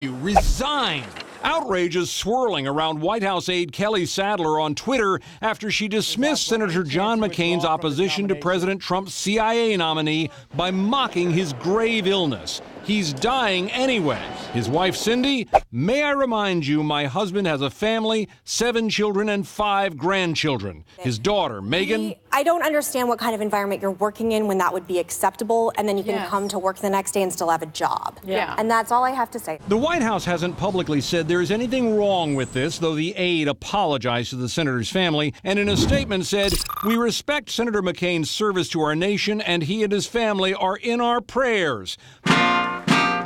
You resign. Outrage is swirling around White House aide Kelly Sadler on Twitter after she dismissed Senator John McCain's opposition to President Trump's CIA nominee by mocking his grave illness. He's dying anyway. His wife, Cindy, may I remind you, my husband has a family, 7 children and 5 grandchildren. His daughter, Meghan. I don't understand what kind of environment you're working in when that would be acceptable, and then you can come to work the next day and still have a job. Yeah. And that's all I have to say. The White House hasn't publicly said there is anything wrong with this, though the aide apologized to the senator's family and in a statement said, "We respect Senator McCain's service to our nation, and he and his family are in our prayers."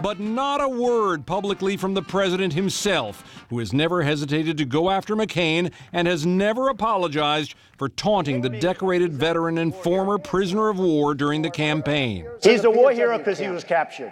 But not a word publicly from the president himself, who has never hesitated to go after McCain and has never apologized for taunting the decorated veteran and former prisoner of war during the campaign. He's a war hero because he was captured.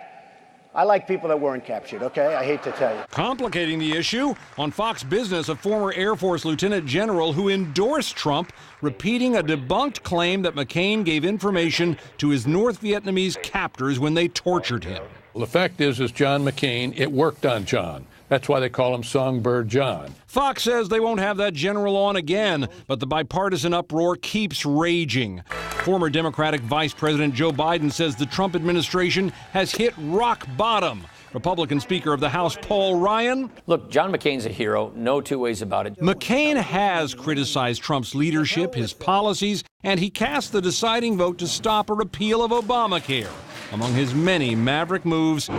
I like people that weren't captured, okay? I hate to tell you. Complicating the issue, on Fox Business, a former Air Force lieutenant general who endorsed Trump, repeating a debunked claim that McCain gave information to his North Vietnamese captors when they tortured him. Well, the fact is John McCain, it worked on John. That's why they call him Songbird John. Fox says they won't have that general on again, but the bipartisan uproar keeps raging. Former Democratic Vice President Joe Biden says the Trump administration has hit rock bottom. Republican Speaker of the House Paul Ryan. Look, John McCain's a hero, no two ways about it. McCain has criticized Trump's leadership, his policies, and he cast the deciding vote to stop a repeal of Obamacare. Among his many maverick moves,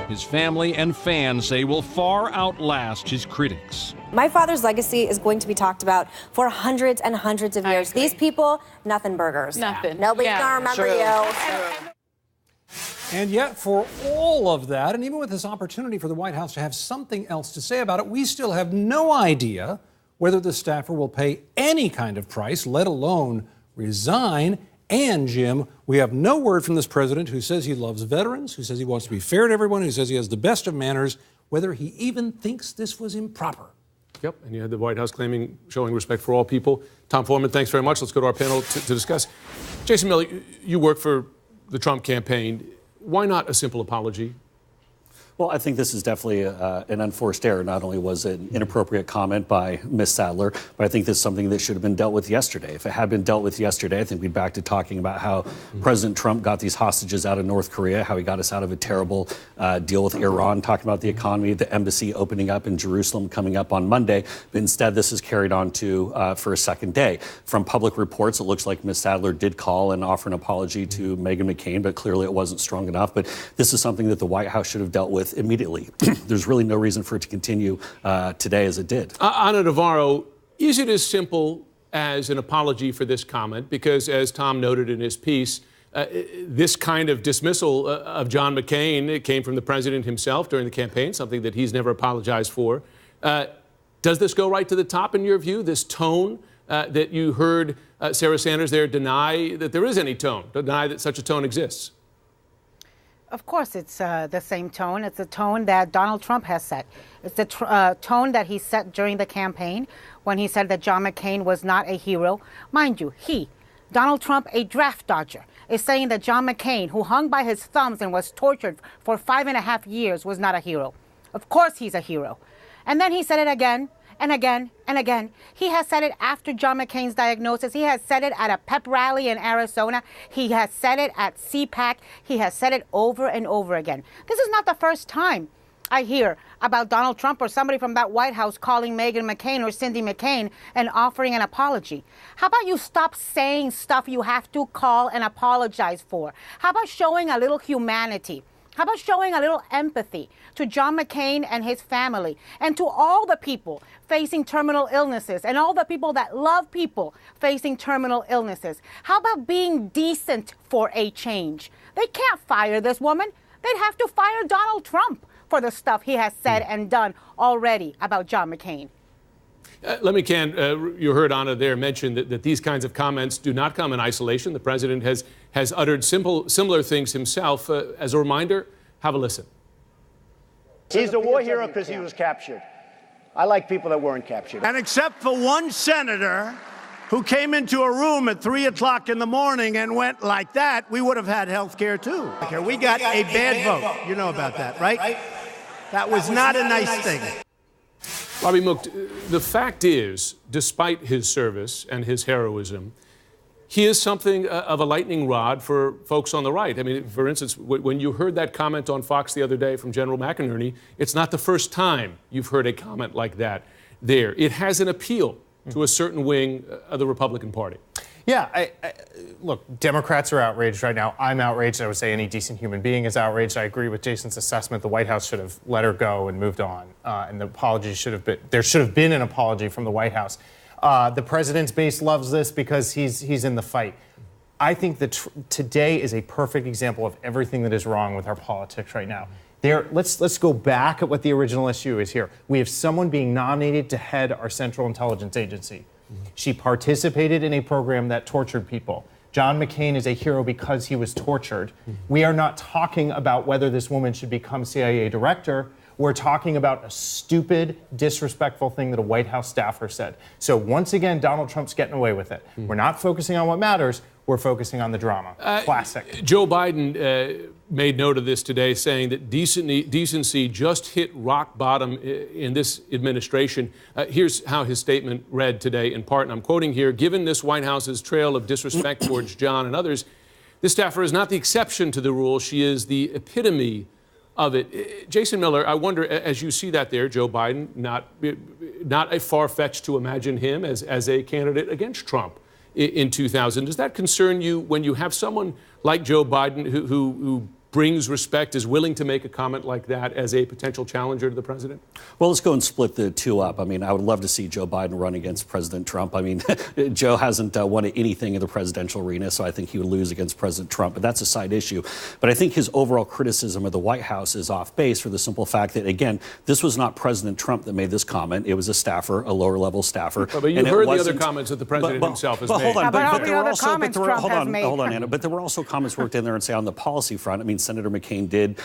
his family and fans say will far outlast his critics. My father's legacy is going to be talked about for hundreds and hundreds of years. These people, nothing burgers. Nothing. Nobody's going to remember you. And yet, for all of that, and even with this opportunity for the White House to have something else to say about it, we still have no idea whether the staffer will pay any kind of price, let alone resign. And, Jim, we have no word from this president who says he loves veterans, who says he wants to be fair to everyone, who says he has the best of manners, whether he even thinks this was improper. Yep, and you had the White House showing respect for all people. Tom Foreman, thanks very much. Let's go to our panel to discuss. Jason Miller, you work for the Trump campaign. Why not a simple apology? Well, I think this is definitely an unforced error. Not only was it an inappropriate comment by Ms. Sadler, but I think this is something that should have been dealt with yesterday. If it had been dealt with yesterday, I think we'd be back to talking about how President Trump got these hostages out of North Korea, how he got us out of a terrible deal with Iran, talking about the economy, the embassy opening up in Jerusalem coming up on Monday. But instead, this is carried on to for a second day. From public reports, it looks like Ms. Sadler did call and offer an apology to Meghan McCain, but clearly it wasn't strong enough. But this is something that the White House should have dealt with immediately. There's really no reason for it to continue today as it did. Ana Navarro, is it as simple as an apology for this comment? Because as Tom noted in his piece, this kind of dismissal of John McCain, it came from the president himself during the campaign, something that he's never apologized for. Does this go right to the top in your view, this tone that you heard Sarah Sanders there deny that there is any tone, deny that such a tone exists? Of course, it's the same tone. It's a tone that Donald Trump has set. It's the tone that he set during the campaign when he said that John McCain was not a hero. Mind you, Donald Trump, a draft dodger, is saying that John McCain, who hung by his thumbs and was tortured for 5.5 years, was not a hero. Of course he's a hero. And then he said it again and again and again. He has said it after John McCain's diagnosis. He has said it at a pep rally in Arizona. He has said it at CPAC. He has said it over and over again. This is not the first time I hear about Donald Trump or somebody from that White House calling Meghan McCain or Cindy McCain and offering an apology. How about you stop saying stuff you have to call and apologize for? How about showing a little humanity? How about showing a little empathy to John McCain and his family and to all the people facing terminal illnesses and all the people that love people facing terminal illnesses? How about being decent for a change? They can't fire this woman. They'd have to fire Donald Trump for the stuff he has said and done already about John McCain. You heard Ana there mention that these kinds of comments do not come in isolation. The president has uttered similar things himself. As a reminder, have a listen. He's a war hero because he was captured. I like people that weren't captured. And except for one senator who came into a room at 3 o'clock in the morning and went like that, we would have had health care too. We got a bad vote. You know about that, right? That was not a nice thing. Robbie Mook, the fact is, despite his service and his heroism, he is something of a lightning rod for folks on the right. I mean, for instance, when you heard that comment on Fox the other day from General McInerney, it's not the first time you've heard a comment like that there. It has an appeal to a certain wing of the Republican Party. Yeah, look, Democrats are outraged right now. I'm outraged. I would say any decent human being is outraged. I agree with Jason's assessment. The White House should have let her go and moved on. And the apology there should have been an apology from the White House. The president's base loves this because he's in the fight. I think that today is a perfect example of everything that is wrong with our politics right now. Let's go back at what the original issue is here. We have someone being nominated to head our Central Intelligence Agency. She participated in a program that tortured people. John McCain is a hero because he was tortured. We are not talking about whether this woman should become CIA director. We're talking about a stupid, disrespectful thing that a White House staffer said. So once again, Donald Trump's getting away with it. We're not focusing on what matters. We're focusing on the drama. Classic. Joe Biden made note of this today, saying that decency just hit rock bottom in this administration. Here's how his statement read today in part, and I'm quoting here: "Given this White House's trail of disrespect towards John and others, this staffer is not the exception to the rule. She is the epitome of it." Jason Miller, I wonder, as you see that there, Joe Biden, not a far-fetched to imagine him as a candidate against Trump in 2000. Does that concern you when you have someone like Joe Biden who brings respect, is willing to make a comment like that as a potential challenger to the president? Well, let's go and split the two up. I mean, I would love to see Joe Biden run against President Trump. I mean, Joe hasn't won anything in the presidential arena, so I think he would lose against President Trump, but that's a side issue. But I think his overall criticism of the White House is off base for the simple fact that, again, this was not President Trump that made this comment. It was a staffer, a lower-level staffer. But you heard the other comments that the president himself has made. Hold on, but there were also, hold on, Anna. But there were also comments worked in there and say on the policy front. I mean, Senator McCain did,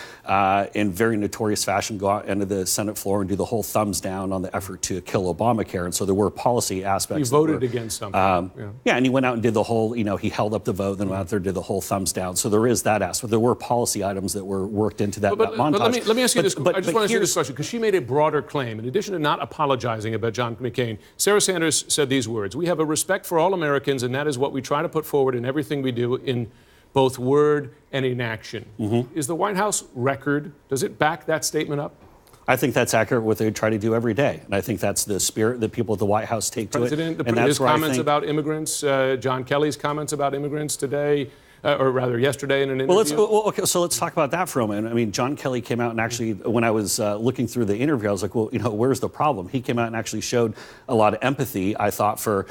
in very notorious fashion, go out into the Senate floor and do the whole thumbs down on the effort to kill Obamacare. And so there were policy aspects. He voted against something. Yeah, and he went out and did the whole, he held up the vote, then went out there and did the whole thumbs down. So there is that aspect. There were policy items that were worked into that montage. But let me ask you this. I just want to ask you this question, because she made a broader claim. In addition to not apologizing about John McCain, Sarah Sanders said these words: "We have a respect for all Americans, and that is what we try to put forward in everything we do, in both word and in action." Is the White House record, does it back that statement up? I think that's accurate what they try to do every day. And I think that's the spirit that people at the White House take to it. And his comments about immigrants, John Kelly's comments about immigrants today, or rather yesterday in an interview. Okay, so let's talk about that for a moment. I mean, John Kelly came out and actually, when I was looking through the interview, I was like, well, where's the problem? He came out and actually showed a lot of empathy, I thought, for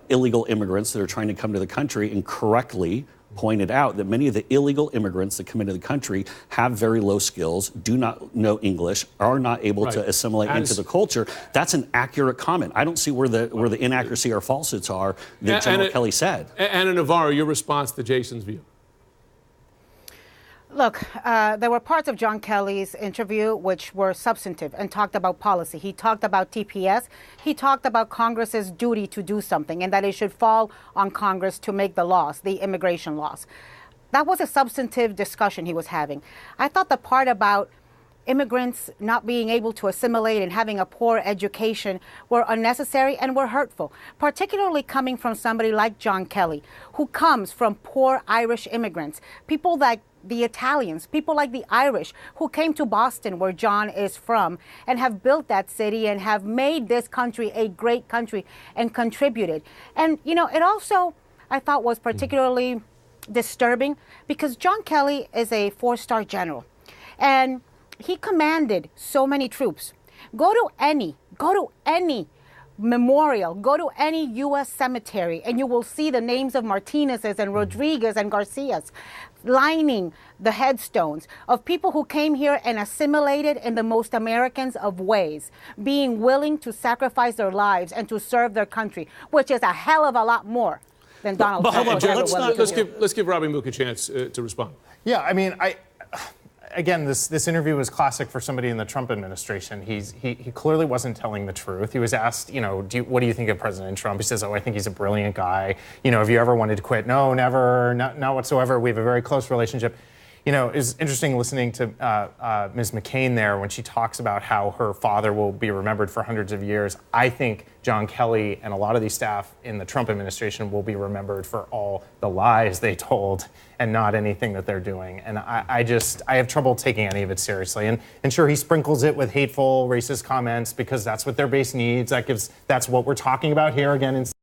illegal immigrants that are trying to come to the country, and correctly pointed out that many of the illegal immigrants that come into the country have very low skills, do not know English, are not able to assimilate into the culture. That's an accurate comment. I don't see where the inaccuracy or falsehoods are that General Kelly said. Anna Navarro, your response to Jason's view. Look, there were parts of John Kelly's interview which were substantive and talked about policy. He talked about TPS. He talked about Congress's duty to do something and that it should fall on Congress to make the laws, the immigration laws. That was a substantive discussion he was having. I thought the part about immigrants not being able to assimilate and having a poor education were unnecessary and were hurtful, particularly coming from somebody like John Kelly, who comes from poor Irish immigrants, people like the Italians, people like the Irish who came to Boston, where John is from, and have built that city and have made this country a great country and contributed. And, it also, I thought, was particularly disturbing because John Kelly is a 4-star general and he commanded so many troops. Go to any memorial, go to any U.S. cemetery, and you will see the names of Martinez's and Rodriguez and Garcias lining the headstones of people who came here and assimilated in the most Americans of ways, being willing to sacrifice their lives and to serve their country, which is a hell of a lot more than Donald Trump. Let's give Robbie Mook a chance to respond. Yeah, I mean, again, this interview was classic for somebody in the Trump administration. He clearly wasn't telling the truth. He was asked, what do you think of President Trump? He says, I think he's a brilliant guy. Have you ever wanted to quit? No, never, not whatsoever. We have a very close relationship. You know, it's interesting listening to Ms. McCain there when she talks about how her father will be remembered for hundreds of years. I think John Kelly and a lot of these staff in the Trump administration will be remembered for all the lies they told and not anything that they're doing. And I have trouble taking any of it seriously. And sure, he sprinkles it with hateful, racist comments because that's what their base needs. That's what we're talking about here again in